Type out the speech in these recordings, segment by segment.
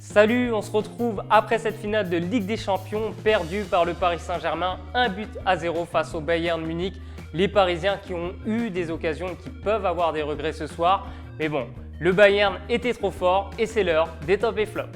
Salut, on se retrouve après cette finale de Ligue des Champions perdue par le Paris Saint-Germain, 1-0 face au Bayern Munich. Les Parisiens qui ont eu des occasions et qui peuvent avoir des regrets ce soir. Mais bon, le Bayern était trop fort et c'est l'heure des tops et flops.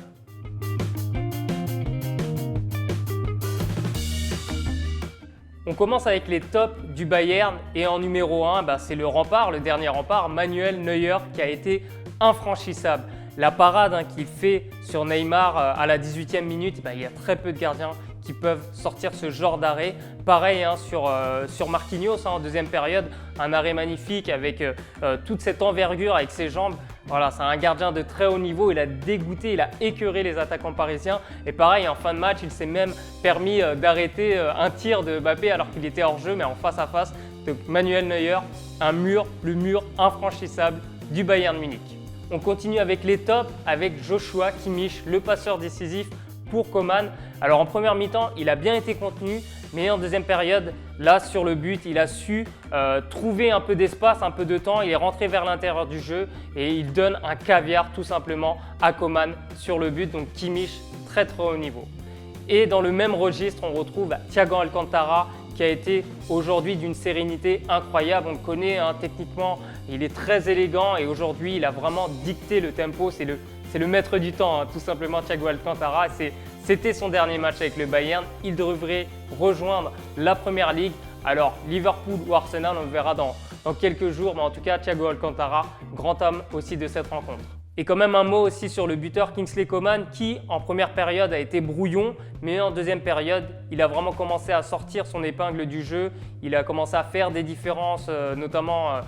On commence avec les tops du Bayern et en numéro 1, c'est le rempart, le dernier rempart, Manuel Neuer qui a été infranchissable. La parade qu'il fait sur Neymar à la 18e minute, il y a très peu de gardiens qui peuvent sortir ce genre d'arrêt. Pareil sur Marquinhos en deuxième période, un arrêt magnifique avec toute cette envergure avec ses jambes. Voilà, c'est un gardien de très haut niveau, il a dégoûté, il a écœuré les attaquants parisiens. Et pareil, en fin de match, il s'est même permis d'arrêter un tir de Mbappé alors qu'il était hors jeu, mais en face à face de Manuel Neuer, le mur infranchissable du Bayern Munich. On continue avec les tops, avec Joshua Kimmich, le passeur décisif pour Coman. Alors en première mi-temps, il a bien été contenu, mais en deuxième période, là sur le but, il a su trouver un peu d'espace, un peu de temps. Il est rentré vers l'intérieur du jeu et il donne un caviar tout simplement à Coman sur le but. Donc Kimmich, très haut niveau. Et dans le même registre, on retrouve Thiago Alcantara qui a été aujourd'hui d'une sérénité incroyable. On le connaît techniquement, il est très élégant et aujourd'hui, il a vraiment dicté le tempo. C'est le maître du temps, tout simplement, Thiago Alcantara. C'était son dernier match avec le Bayern. Il devrait rejoindre la Première Ligue. Alors, Liverpool ou Arsenal, on le verra dans quelques jours. Mais en tout cas, Thiago Alcantara, grand homme aussi de cette rencontre. Et quand même un mot aussi sur le buteur Kingsley Coman qui, en première période, a été brouillon. Mais en deuxième période, il a vraiment commencé à sortir son épingle du jeu. Il a commencé à faire des différences, notamment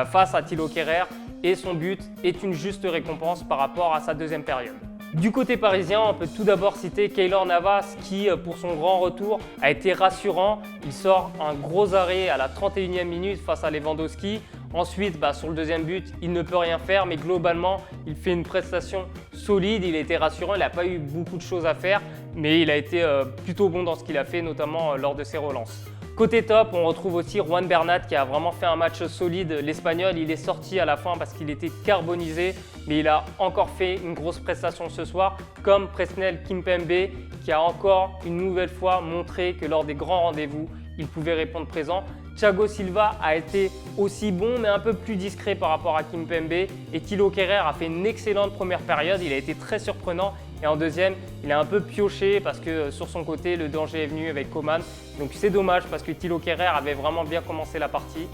face à Thilo Kehrer. Et son but est une juste récompense par rapport à sa deuxième période. Du côté parisien, on peut tout d'abord citer Keylor Navas qui, pour son grand retour, a été rassurant. Il sort un gros arrêt à la 31e minute face à Lewandowski. Ensuite, sur le deuxième but, il ne peut rien faire, mais globalement, il fait une prestation solide. Il a été rassurant, il n'a pas eu beaucoup de choses à faire, mais il a été plutôt bon dans ce qu'il a fait, notamment lors de ses relances. Côté top, on retrouve aussi Juan Bernat qui a vraiment fait un match solide. L'Espagnol, il est sorti à la fin parce qu'il était carbonisé, mais il a encore fait une grosse prestation ce soir, comme Presnel Kimpembe qui a encore une nouvelle fois montré que lors des grands rendez-vous, il pouvait répondre présent. Thiago Silva a été aussi bon, mais un peu plus discret par rapport à Kimpembe. Et Thilo Kehrer a fait une excellente première période, il a été très surprenant. Et en deuxième, il a un peu pioché parce que sur son côté, le danger est venu avec Coman. Donc c'est dommage parce que Thilo Kehrer avait vraiment bien commencé la partie.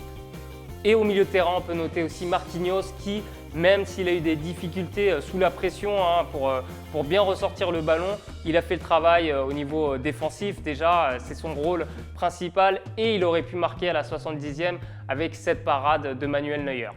Et au milieu de terrain, on peut noter aussi Marquinhos qui, même s'il a eu des difficultés sous la pression pour bien ressortir le ballon, il a fait le travail au niveau défensif. Déjà, c'est son rôle principal et il aurait pu marquer à la 70e avec cette parade de Manuel Neuer.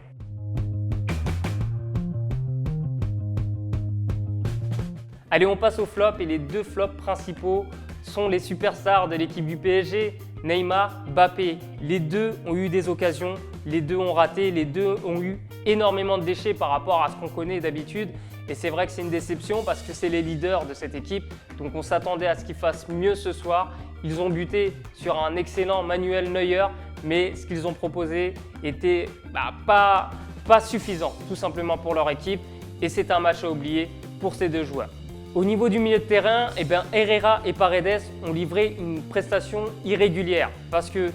Allez, on passe aux flops et les deux flops principaux sont les superstars de l'équipe du PSG, Neymar, Mbappé. Les deux ont eu des occasions, les deux ont raté, les deux ont eu énormément de déchets par rapport à ce qu'on connaît d'habitude. Et c'est vrai que c'est une déception parce que c'est les leaders de cette équipe. Donc on s'attendait à ce qu'ils fassent mieux ce soir. Ils ont buté sur un excellent Manuel Neuer, mais ce qu'ils ont proposé était pas suffisant tout simplement pour leur équipe. Et c'est un match à oublier pour ces deux joueurs. Au niveau du milieu de terrain, Herrera et Paredes ont livré une prestation irrégulière parce que,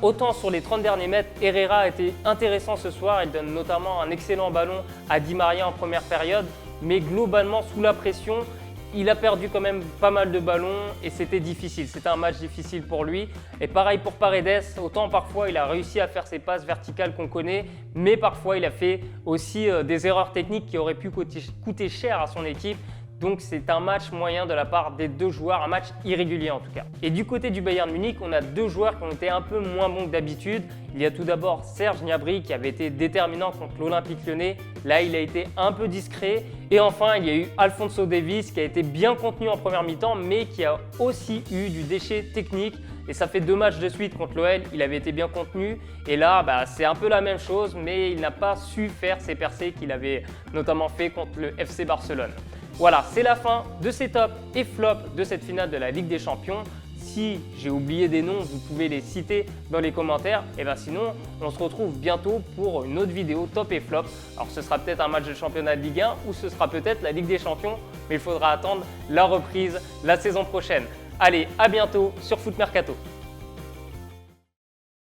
autant sur les 30 derniers mètres, Herrera a été intéressant ce soir, il donne notamment un excellent ballon à Di Maria en première période, mais globalement sous la pression, il a perdu quand même pas mal de ballons et c'était difficile, c'était un match difficile pour lui. Et pareil pour Paredes, autant parfois il a réussi à faire ses passes verticales qu'on connaît, mais parfois il a fait aussi des erreurs techniques qui auraient pu coûter cher à son équipe. Donc c'est un match moyen de la part des deux joueurs, un match irrégulier en tout cas. Et du côté du Bayern Munich, on a deux joueurs qui ont été un peu moins bons que d'habitude. Il y a tout d'abord Serge Gnabry qui avait été déterminant contre l'Olympique Lyonnais. Là, il a été un peu discret. Et enfin, il y a eu Alphonso Davies qui a été bien contenu en première mi-temps, mais qui a aussi eu du déchet technique. Et ça fait 2 matchs de suite contre l'OL, il avait été bien contenu. Et là, c'est un peu la même chose, mais il n'a pas su faire ses percées qu'il avait notamment fait contre le FC Barcelone. Voilà, c'est la fin de ces tops et flops de cette finale de la Ligue des Champions. Si j'ai oublié des noms, vous pouvez les citer dans les commentaires. Et bien sinon, on se retrouve bientôt pour une autre vidéo top et flop. Alors ce sera peut-être un match de championnat de Ligue 1 ou ce sera peut-être la Ligue des Champions, mais il faudra attendre la reprise la saison prochaine. Allez, à bientôt sur Foot Mercato.